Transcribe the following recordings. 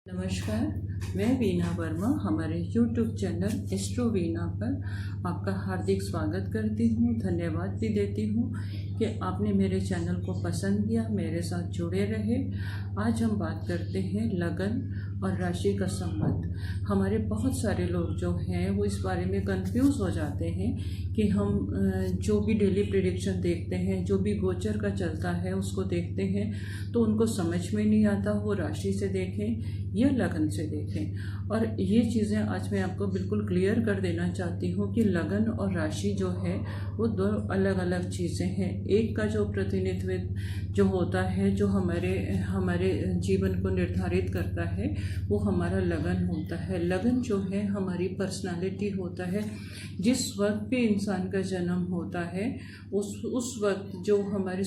नमस्कार, मैं वीना वर्मा हमारे YouTube चैनल एस्ट्रो वीना पर आपका हार्दिक स्वागत करती हूँ। धन्यवाद भी देती हूँ कि आपने मेरे चैनल को पसंद किया, मेरे साथ जुड़े रहे। आज हम बात करते हैं लगन और राशि का संबंध। हमारे बहुत सारे लोग जो हैं वो इस बारे में कंफ्यूज हो जाते हैं कि हम जो भी डेली प्रेडिक्शन देखते हैं, जो भी गोचर का चलता है उसको देखते हैं तो उनको समझ में नहीं आता वो राशि से देखें या लगन से देखें। और ये चीज़ें आज मैं आपको बिल्कुल क्लियर कर देना चाहती हूँ कि लगन और राशि जो है वो दो अलग अलग चीज़ें हैं। एक का जो प्रतिनिधित्व जो होता है, जो हमारे जीवन को निर्धारित करता है, वो हमारा लगन होता है। लगन जो है हमारी पर्सनालिटी होता है। जिस वक्त भी इंसान का जन्म होता है उस वक्त जो हमारी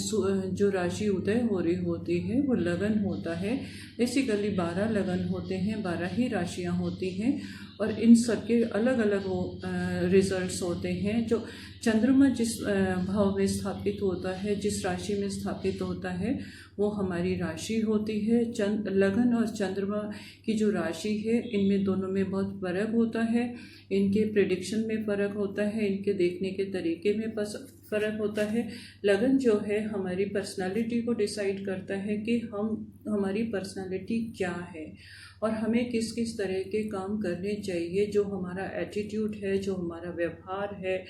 जो राशि उदय हो रही होती है वो लगन होता है। बेसिकली 12 लगन होते हैं, 12 ही राशियां होती हैं और इन सब के अलग अलग रिजल्ट्स होते हैं। जो चंद्रमा जिस भाव में स्थापित होता है, जिस राशि में स्थापित होता है, वो हमारी राशि होती है। लगन और चंद्रमा की जो राशि है, इनमें दोनों में बहुत फ़र्क होता है। इनके प्रेडिक्शन में फ़र्क होता है, इनके देखने के तरीके में फ़र्क होता है। लगन जो है हमारी पर्सनालिटी को डिसाइड करता है कि हमारी पर्सनालिटी क्या है और हमें किस किस तरह के काम करने चाहिए। जो हमारा एटीट्यूड है, जो हमारा व्यवहार है,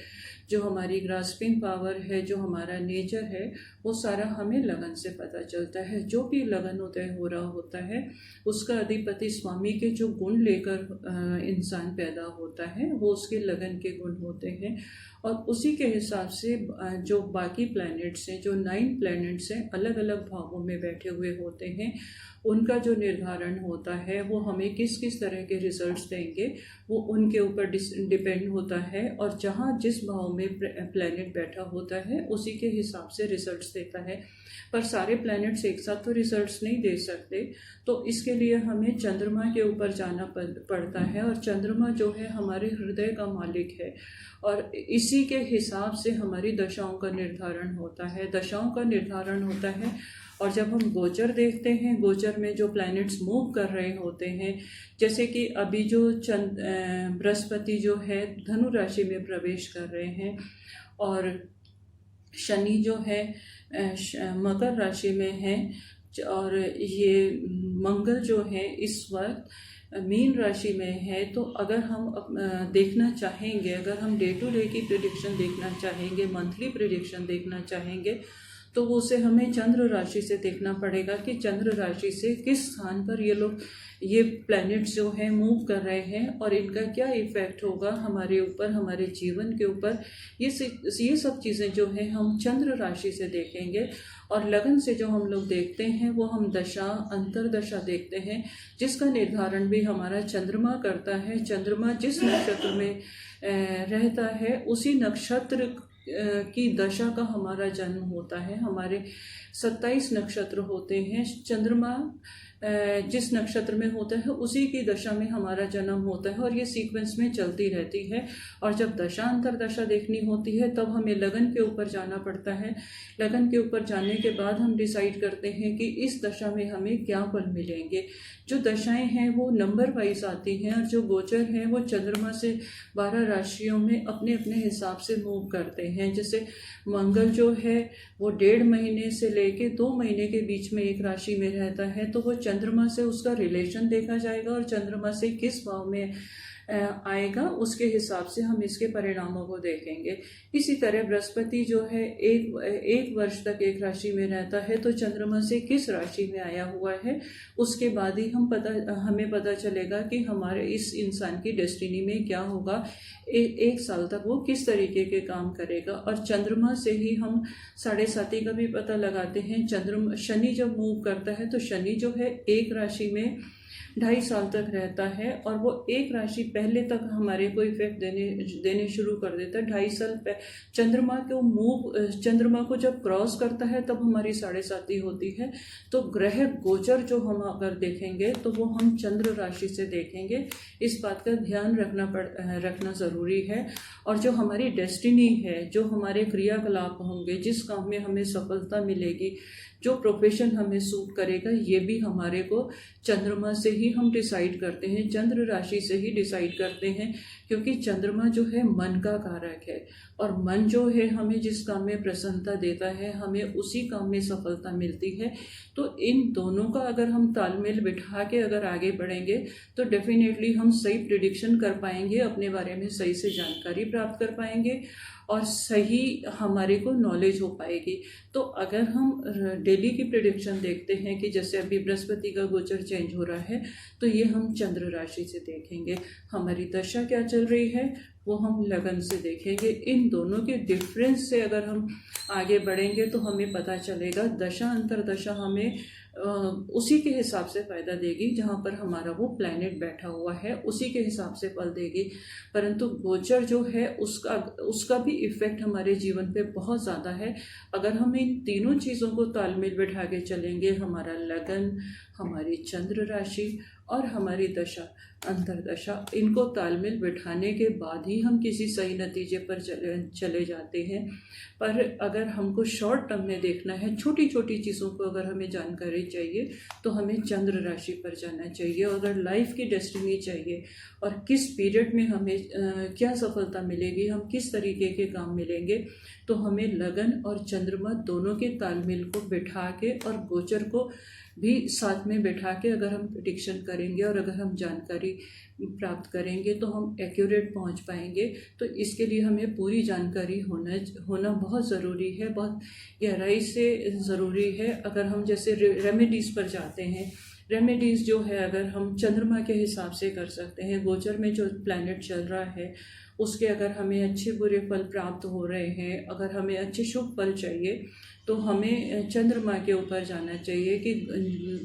जो हमारी ग्रास्पिंग पावर है, जो हमारा नेचर है, वो सारा हमें लगन से पता चलता है। जो भी लगन उदय हो रहा होता है उसका अधिपति स्वामी के जो गुण लेकर इंसान पैदा होता है वो उसके लगन के गुण होते हैं। और उसी के हिसाब से जो बाकी प्लैनेट्स हैं, जो 9 प्लैनेट्स हैं, अलग अलग भावों में बैठे हुए होते हैं, उनका जो निर्धारण होता है वो हमें किस किस तरह के रिजल्ट्स देंगे वो उनके ऊपर डिपेंड होता है। और जहाँ जिस भाव में प्लैनेट बैठा होता है उसी के हिसाब से रिजल्ट्स देता है। पर सारे प्लैनेट्स एक साथ तो रिजल्ट्स नहीं दे सकते, तो इसके लिए हमें चंद्रमा के ऊपर जाना पड़ता है। और चंद्रमा जो है हमारे हृदय का मालिक है और इसी के हिसाब से हमारी दशाओं का निर्धारण होता है। और जब हम गोचर देखते हैं, गोचर में जो प्लैनेट्स मूव कर रहे होते हैं, जैसे कि अभी जो बृहस्पति जो है धनु राशि में प्रवेश कर रहे हैं और शनि जो है मकर राशि में है और ये मंगल जो है इस वक्त मीन राशि में है। तो अगर हम देखना चाहेंगे, अगर हम डे टू डे की प्रेडिक्शन देखना चाहेंगे, मंथली प्रेडिक्शन देखना चाहेंगे, तो उसे हमें चंद्र राशि से देखना पड़ेगा कि चंद्र राशि से किस स्थान पर ये प्लैनेट्स जो हैं मूव कर रहे हैं और इनका क्या इफेक्ट होगा हमारे ऊपर, हमारे जीवन के ऊपर। ये सब चीज़ें जो हैं हम चंद्र राशि से देखेंगे। और लगन से जो हम लोग देखते हैं वो हम दशा, अंतरदशा देखते हैं, जिसका निर्धारण भी हमारा चंद्रमा करता है। चंद्रमा जिस नक्षत्र में रहता है उसी नक्षत्र की दशा का हमारा जन्म होता है। हमारे 27 नक्षत्र होते हैं, चंद्रमा जिस नक्षत्र में होता है उसी की दशा में हमारा जन्म होता है और ये सीक्वेंस में चलती रहती है। और जब दशा अंतरदशा देखनी होती है तब हमें लगन के ऊपर जाना पड़ता है। लगन के ऊपर जाने के बाद हम डिसाइड करते हैं कि इस दशा में हमें क्या फल मिलेंगे। जो दशाएं हैं वो नंबर वाइज आती हैं और जो गोचर हैं वो चंद्रमा से 12 राशियों में अपने अपने हिसाब से मूव करते हैं। जैसे मंगल जो है वो 1.5 महीने से लेके 2 महीने के बीच में एक राशि में रहता है, तो वो चंद्रमा से उसका रिलेशन देखा जाएगा और चंद्रमा से किस भाव में आएगा उसके हिसाब से हम इसके परिणामों को देखेंगे। इसी तरह बृहस्पति जो है एक वर्ष तक एक राशि में रहता है, तो चंद्रमा से किस राशि में आया हुआ है उसके बाद ही हमें पता चलेगा कि हमारे इस इंसान की डेस्टिनी में क्या होगा। एक साल तक वो किस तरीके के काम करेगा। और चंद्रमा से ही हम 7.5 का भी पता लगाते हैं। शनि जब मूव करता है तो शनि जो है एक राशि में 2.5 साल तक रहता है और वो एक राशि पहले तक हमारे को इफेक्ट देने शुरू कर देता है। 2.5 साल चंद्रमा को जब क्रॉस करता है तब हमारी 7.5 होती है। तो ग्रह गोचर जो हम अगर देखेंगे तो वो हम चंद्र राशि से देखेंगे। इस बात का ध्यान रखना ज़रूरी है। और जो हमारी डेस्टिनी है, जो हमारे क्रियाकलाप होंगे, जिस काम में हमें सफलता मिलेगी, जो प्रोफेशन हमें सूट करेगा, ये भी हमारे को चंद्रमा से ही हम डिसाइड करते हैं, चंद्र राशि से ही डिसाइड करते हैं, क्योंकि चंद्रमा जो है मन का कारक है और मन जो है हमें जिस काम में प्रसन्नता देता है, हमें उसी काम में सफलता मिलती है। तो इन दोनों का अगर हम तालमेल बिठा के अगर आगे बढ़ेंगे तो डेफिनेटली हम सही प्रिडिक्शन कर पाएंगे, अपने बारे में सही से जानकारी प्राप्त कर पाएंगे और सही हमारे को नॉलेज हो पाएगी। तो अगर हम डेली की प्रिडिक्शन देखते हैं कि जैसे अभी बृहस्पति का गोचर चेंज हो रहा है, तो ये हम चंद्र राशि से देखेंगे। हमारी दशा क्या चल रही है वो हम लगन से देखेंगे। इन दोनों के डिफरेंस से अगर हम आगे बढ़ेंगे तो हमें पता चलेगा दशा अंतरदशा हमें उसी के हिसाब से फ़ायदा देगी जहाँ पर हमारा वो प्लैनेट बैठा हुआ है, उसी के हिसाब से फल देगी। परंतु गोचर जो है उसका भी इफ़ेक्ट हमारे जीवन पे बहुत ज़्यादा है। अगर हम इन तीनों चीज़ों को तालमेल बिठा के चलेंगे, हमारा लगन, हमारी चंद्र राशि और हमारी दशा अंतरदशा, इनको तालमेल बिठाने के बाद ही हम किसी सही नतीजे पर चले जाते हैं। पर अगर हमको शॉर्ट टर्म में देखना है, छोटी छोटी चीज़ों को अगर हमें जानकारी चाहिए तो हमें चंद्र राशि पर जाना चाहिए। और अगर लाइफ की डेस्टिनी चाहिए और किस पीरियड में हमें क्या सफलता मिलेगी, हम किस तरीके के काम मिलेंगे, तो हमें लगन और चंद्रमा दोनों के तालमेल को बिठा के और गोचर को भी साथ में बैठा के अगर हम प्रिडिक्शन करेंगे और अगर हम जानकारी प्राप्त करेंगे तो हम एक्यूरेट पहुंच पाएंगे। तो इसके लिए हमें पूरी जानकारी होना बहुत ज़रूरी है, बहुत गहराई से ज़रूरी है। अगर हम जैसे रेमेडीज़ पर जाते हैं, रेमेडीज़ जो है अगर हम चंद्रमा के हिसाब से कर सकते हैं, गोचर में जो प्लैनेट चल रहा है उसके अगर हमें अच्छे बुरे फल प्राप्त हो रहे हैं, अगर हमें अच्छे शुभ फल चाहिए तो हमें चंद्रमा के ऊपर जाना चाहिए कि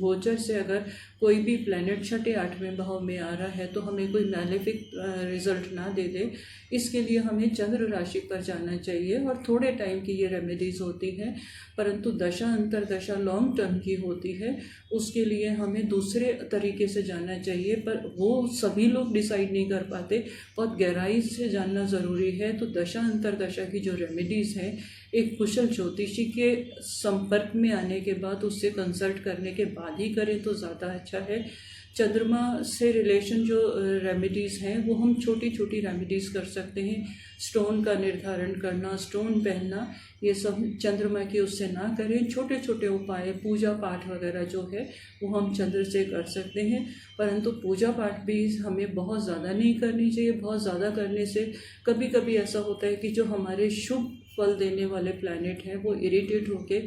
गोचर से अगर कोई भी प्लैनेट छठे आठवें भाव में आ रहा है तो हमें कोई मैलेफिक रिजल्ट ना दे दे। इसके लिए हमें चंद्र राशि पर जाना चाहिए और थोड़े टाइम की ये रेमेडीज़ होती हैं, परंतु दशा अंतरदशा लॉन्ग टर्म की होती है। उसके लिए हमें दूसरे तरीके से जाना चाहिए, पर वो सभी लोग डिसाइड नहीं कर पाते, बहुत गहराई से जानना ज़रूरी है। तो दशा अंतरदशा की जो रेमेडीज़ हैं, एक कुशल ज्योतिषी के संपर्क में आने के बाद, उससे कंसल्ट करने के बाद ही करें तो ज़्यादा अच्छा है। चंद्रमा से रिलेशन जो रेमेडीज़ हैं वो हम छोटी छोटी रेमेडीज़ कर सकते हैं। स्टोन का निर्धारण करना, स्टोन पहनना, ये सब चंद्रमा की उससे ना करें। छोटे छोटे उपाय, पूजा पाठ वगैरह जो है वो हम चंद्र से कर सकते हैं, परंतु पूजा पाठ भी हमें बहुत ज़्यादा नहीं करनी चाहिए। बहुत ज़्यादा करने से कभी कभी ऐसा होता है कि जो हमारे शुभ फल देने वाले प्लैनेट हैं वो इरिटेट होके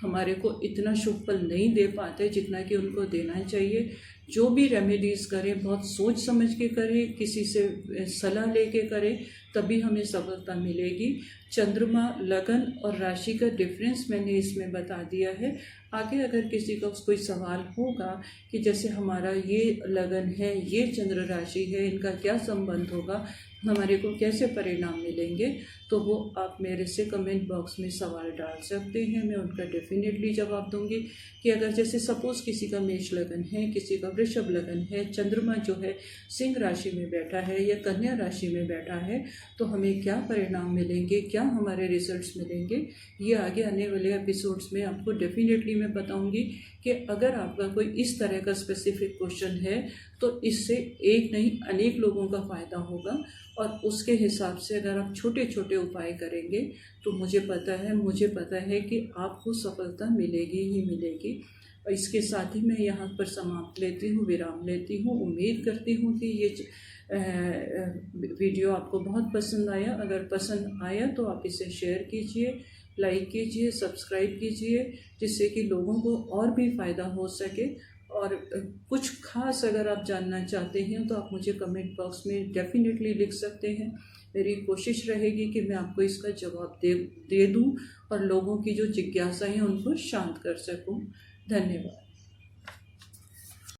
हमारे को इतना शुभ फल नहीं दे पाते जितना कि उनको देना चाहिए। जो भी रेमेडीज़ करें बहुत सोच समझ के करें, किसी से सलाह लेके करें, तभी हमें सफलता मिलेगी। चंद्रमा, लगन और राशि का डिफरेंस मैंने इसमें बता दिया है। आगे अगर किसी का कोई सवाल होगा कि जैसे हमारा ये लगन है, ये चंद्र राशि है, इनका क्या संबंध होगा, हमारे को कैसे परिणाम मिलेंगे, तो वो आप मेरे से कमेंट बॉक्स में सवाल डाल सकते हैं। मैं उनका डेफिनेटली जवाब दूंगी कि अगर जैसे सपोज़ किसी का मेष लगन है, किसी का वृषभ लगन है, चंद्रमा जो है सिंह राशि में बैठा है या कन्या राशि में बैठा है, तो हमें क्या परिणाम मिलेंगे, क्या हमारे रिजल्ट्स मिलेंगे, ये आगे आने वाले एपिसोड्स में आपको डेफिनेटली मैं बताऊंगी। कि अगर आपका कोई इस तरह का स्पेसिफिक क्वेश्चन है तो इससे एक नहीं अनेक लोगों का फ़ायदा होगा, और उसके हिसाब से अगर आप छोटे छोटे उपाय करेंगे तो मुझे पता है कि आपको सफलता मिलेगी ही मिलेगी। और इसके साथ ही मैं यहाँ पर समाप्त लेती हूँ, विराम लेती हूँ। उम्मीद करती हूँ कि ये वीडियो आपको बहुत पसंद आया। अगर पसंद आया तो आप इसे शेयर कीजिए, लाइक कीजिए, सब्सक्राइब कीजिए, जिससे कि लोगों को और भी फ़ायदा हो सके। और कुछ खास अगर आप जानना चाहते हैं तो आप मुझे कमेंट बॉक्स में डेफिनेटली लिख सकते हैं। मेरी कोशिश रहेगी कि मैं आपको इसका जवाब दे दूं और लोगों की जो जिज्ञासा है उनको शांत कर सकूं। धन्यवाद।